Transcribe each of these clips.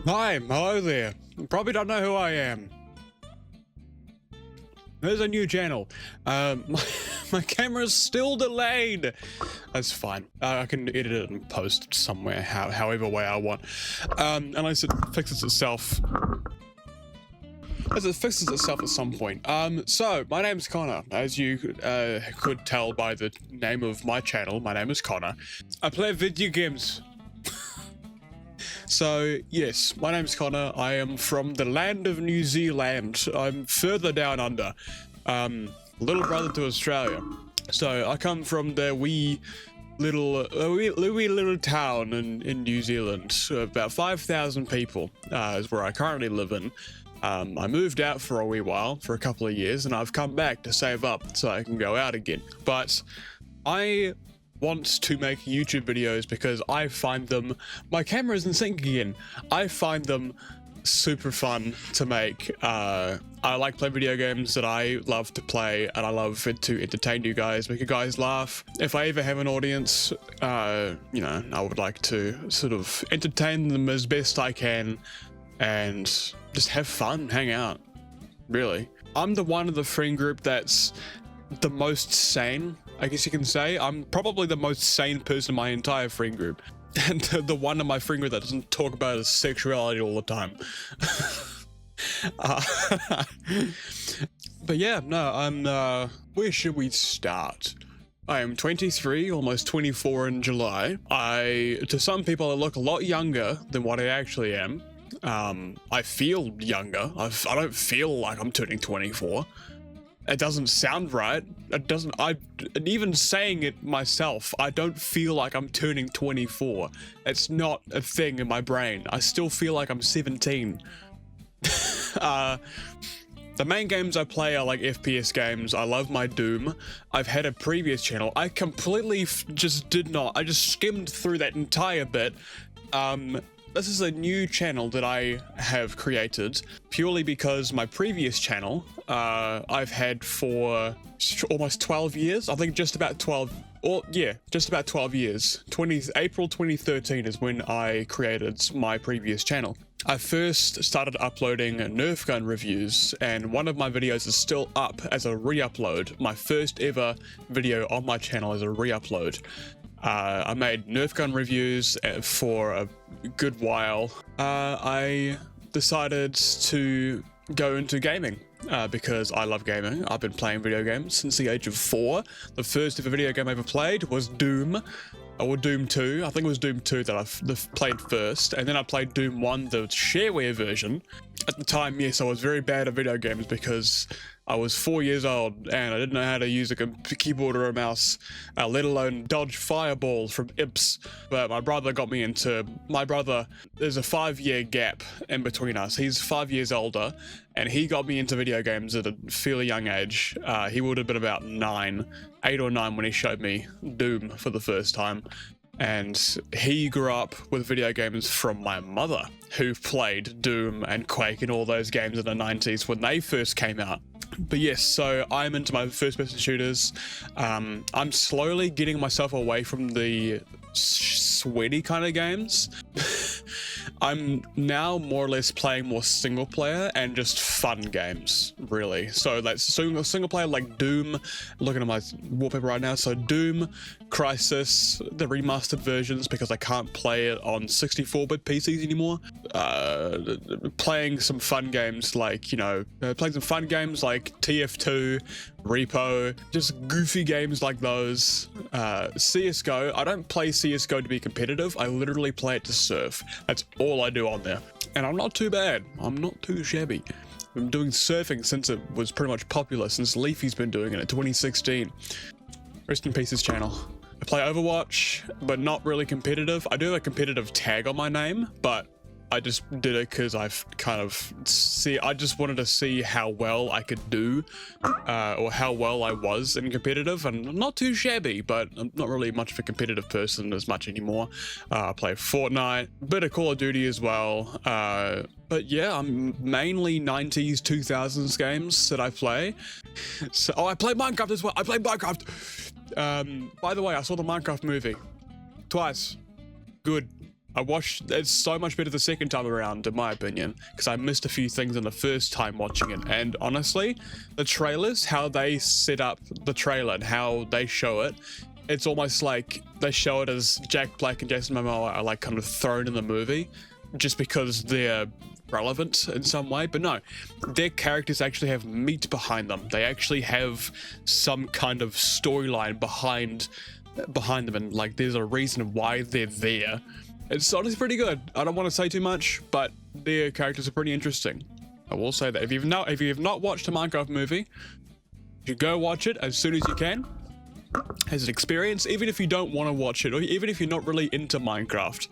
Hi, hello there. You probably don't know who I am. There's a new channel. My camera's still delayed. That's fine. I can edit it and post somewhere, however way I want. Unless it fixes itself. As it fixes itself at some point. So, my name's Connor. As you could tell by the name of my channel, my name is Connor. I play video games. So, yes, my name's Conor. I am from the land of New Zealand. I'm further down under. Little brother to Australia. So, I come from the wee little town in New Zealand. About 5,000 people is where I currently live in. I moved out for a wee while, for a couple of years, and I've come back to save up so I can go out again. But I want to make YouTube videos because I find them, my camera isn't syncing again. I find them super fun to make. I like playing video games that I love to play, and I love it to entertain you guys, make you guys laugh. If I ever have an audience, you know, I would like to sort of entertain them as best I can and just have fun, hang out, really. I'm the one of the friend group that's the most sane, I guess you can say. I'm probably the most sane person in my entire friend group. And the one in my friend group that doesn't talk about his sexuality all the time. But yeah, no, where should we start? I am 23, almost 24 in July. To some people, I look a lot younger than what I actually am. I feel younger. I don't feel like I'm turning 24. It doesn't sound right. And even saying it myself, I don't feel like I'm turning 24. It's not a thing in my brain. I still feel like I'm 17. The main games I play are like FPS games. I love my Doom. I've had a previous channel. I completely I just skimmed through that entire bit. This is a new channel that I have created purely because my previous channel, I've had for almost 12 years. I think just about 12 years. April 2013 is when I created my previous channel. I first started uploading Nerf gun reviews, and one of my videos is still up as a re-upload. My first ever video on my channel is a re-upload. I made Nerf gun reviews for a good while. I decided to go into gaming because I love gaming. I've been playing video games since the age of 4. The first ever video game I ever played was Doom, or Doom 2. I think it was Doom 2 that I played first, and then I played Doom 1, the shareware version. At the time, yes, I was very bad at video games because I was 4 years old and I didn't know how to use a keyboard or a mouse, let alone dodge fireballs from imps. But my brother got me into... there's a 5-year gap in between us. He's 5 years older, and he got me into video games at a fairly young age. He would have been about 8 or 9 when he showed me Doom for the first time. And he grew up with video games from my mother, who played Doom and Quake and all those games in the 90s when they first came out. But yes, so I'm into my first-person shooters. I'm slowly getting myself away from the sweaty kind of games. I'm now more or less playing more single player and just fun games, really. So that's single player like Doom. Looking at my wallpaper right now. So Doom, Crisis, the remastered versions because I can't play it on 64-bit PCs anymore. Playing some fun games like, you know, playing some fun games like TF2, Repo, just goofy games like those. CSGO, I don't play CSGO to be competitive. I literally play it to surf. That's all I do on there. And I'm not too bad. I'm not too shabby. I've been doing surfing since it was pretty much popular, since Leafy's been doing it in 2016. Rest in peace, his channel. I play Overwatch, but not really competitive. I do have a competitive tag on my name, but I just did it because I just wanted to see how well I could do, or how well I was in competitive, and I'm not too shabby, but I'm not really much of a competitive person as much anymore. I play Fortnite, a bit of Call of Duty as well, but yeah, I'm mainly 90s, 2000s games that I play. So, I play Minecraft as well. I play Minecraft. By the way, I saw the Minecraft movie twice. Good. It's so much better the second time around, in my opinion, because I missed a few things in the first time watching it. And honestly, the trailers, how they set up the trailer and how they show it, it's almost like they show it as Jack Black and Jason Momoa are like kind of thrown in the movie just because they're relevant in some way. But no, their characters actually have meat behind them. They actually have some kind of storyline behind them, and like there's a reason why they're there. It's honestly pretty good. I don't want to say too much, but their characters are pretty interesting. I will say that if you've not watched a Minecraft movie, you go watch it as soon as you can as an experience. Even if you don't want to watch it, or even if you're not really into Minecraft,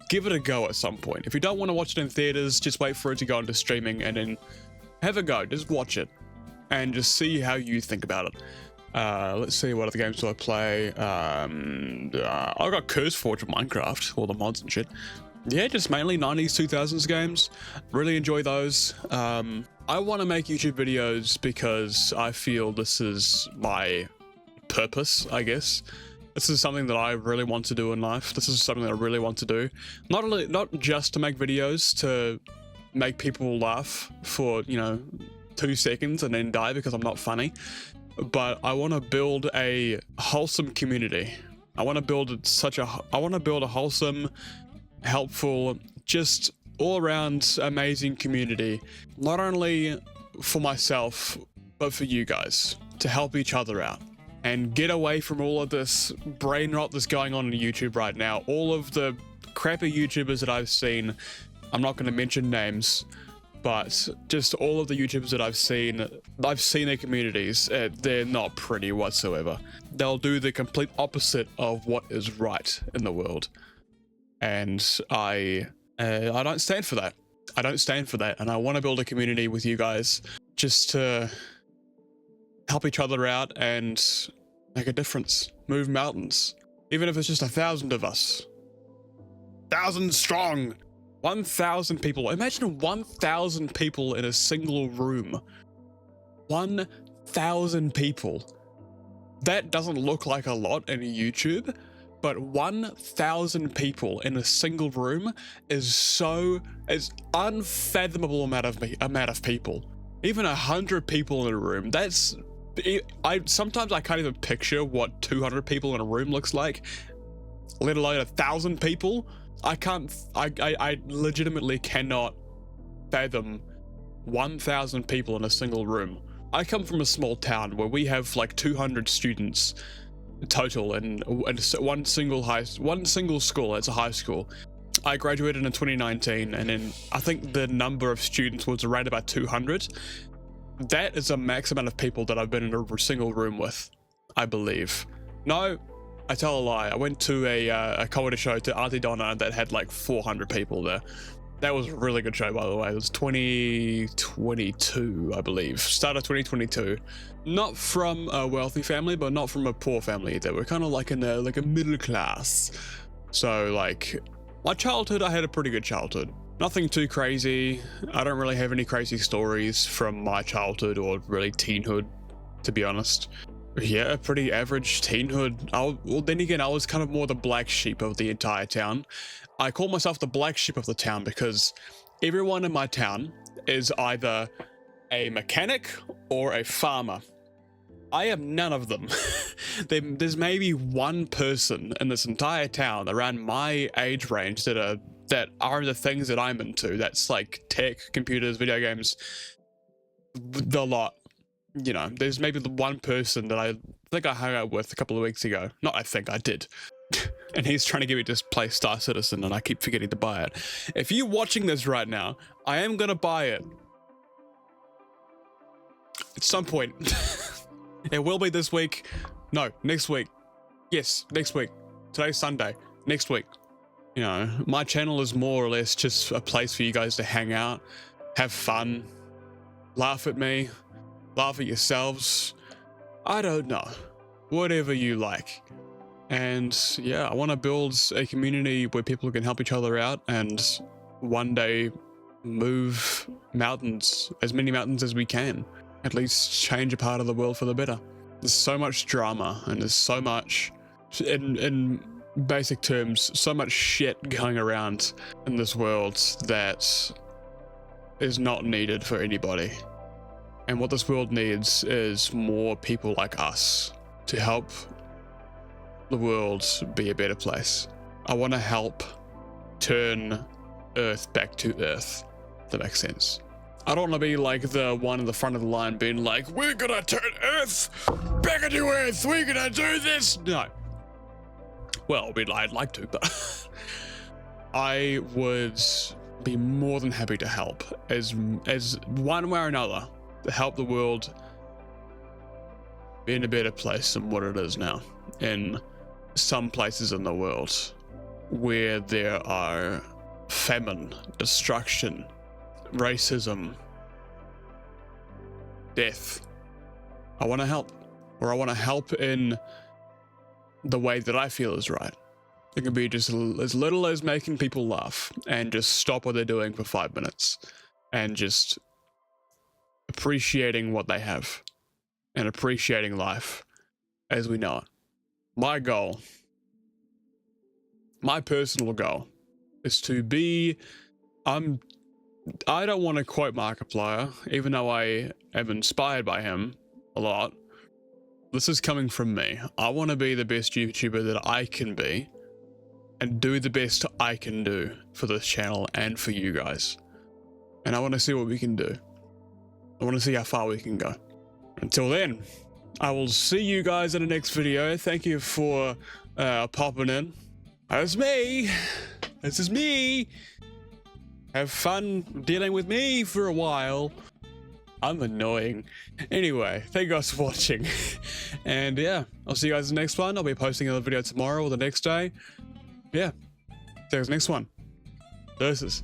give it a go at some point. If you don't want to watch it in theaters, just wait for it to go into streaming and then have a go. Just watch it and just see how you think about it. Let's see, what other games do I play? I got CurseForge of Minecraft, all the mods and shit. Yeah, just mainly 90s, 2000s games. Really enjoy those. I want to make YouTube videos because I feel this is my purpose, I guess. This is something that I really want to do in life. This is something that I really want to do. Not just to make videos to make people laugh for, 2 seconds and then die because I'm not funny. But I want to build a wholesome community. I want to build a wholesome, helpful, just all around amazing community. Not only for myself, but for you guys, to help each other out and get away from all of this brain rot that's going on YouTube right now. All of the crappy YouTubers that I've seen, I'm not going to mention names, but just all of the YouTubers that I've seen their communities. They're not pretty whatsoever. They'll do the complete opposite of what is right in the world. And I don't stand for that. I don't stand for that. And I want to build a community with you guys just to help each other out and make a difference. Move mountains. Even if it's just 1,000 of us. 1,000 strong. 1,000 people. Imagine 1,000 people in a single room. 1,000 people. That doesn't look like a lot in YouTube, but 1,000 people in a single room is unfathomable amount of people. Even 100 people in a room. Sometimes I can't even picture what 200 people in a room looks like, let alone 1,000 people. I legitimately cannot fathom 1,000 people in a single room. I come from a small town where we have like 200 students total and one single school. It's a high school. I graduated in 2019, and then I think the number of students was around about 200. That is the max amount of people that I've been in a single room with, I believe. No, I tell a lie. I went to a comedy show to Auntie Donna that had like 400 people there. That was a really good show, by the way. It was 2022, I believe. Start of 2022. Not from a wealthy family, but not from a poor family. They were kind of like in a middle class. So like, my childhood, I had a pretty good childhood. Nothing too crazy. I don't really have any crazy stories from my childhood or really teenhood, to be honest. Yeah, a pretty average teenhood. Well, then again, I was kind of more the black sheep of the entire town. I call myself the black sheep of the town because everyone in my town is either a mechanic or a farmer. I am none of them. There's maybe one person in this entire town around my age range that are the things that I'm into. That's like tech, computers, video games, the lot. There's maybe the one person that I think I hung out with a couple of weeks ago. Not I think, I did. And he's trying to get me to play Star Citizen, and I keep forgetting to buy it. If you're watching this right now, I am gonna buy it. At some point. It will be this week. No, next week. Yes, next week. Today's Sunday. Next week. My channel is more or less just a place for you guys to hang out, have fun, laugh at me, laugh at yourselves. I don't know. Whatever you like. And yeah, I want to build a community where people can help each other out and one day move mountains, as many mountains as we can. At least change a part of the world for the better. There's so much drama and there's so much in basic terms, so much shit going around in this world that is not needed for anybody. And what this world needs is more people like us to help the world be a better place. I want to help turn Earth back to Earth, if that makes sense. I don't want to be like the one in the front of the line being like, we're gonna turn Earth back into Earth, we're gonna do this. No. Well, I'd like to, but I would be more than happy to help as one way or another, to help the world be in a better place than what it is now. In some places in the world where there are famine, destruction, racism, death, I want to help. Or I want to help in the way that I feel is right. It can be just as little as making people laugh and just stop what they're doing for 5 minutes and just appreciating what they have and appreciating life as we know it. My goal, my personal goal, is to be, I don't want to quote Markiplier, even though I am inspired by him a lot. This is coming from me. I want to be the best YouTuber that I can be and do the best I can do for this channel and for you guys. And I want to see what we can do. I want to see how far we can go. Until then, I will see you guys in the next video. Thank you for popping in. That's me. This is me. Have fun dealing with me for a while. I'm annoying. Anyway, thank you guys for watching. And yeah, I'll see you guys in the next one. I'll be posting another video tomorrow or the next day. Yeah, see you guys next one. Deuces.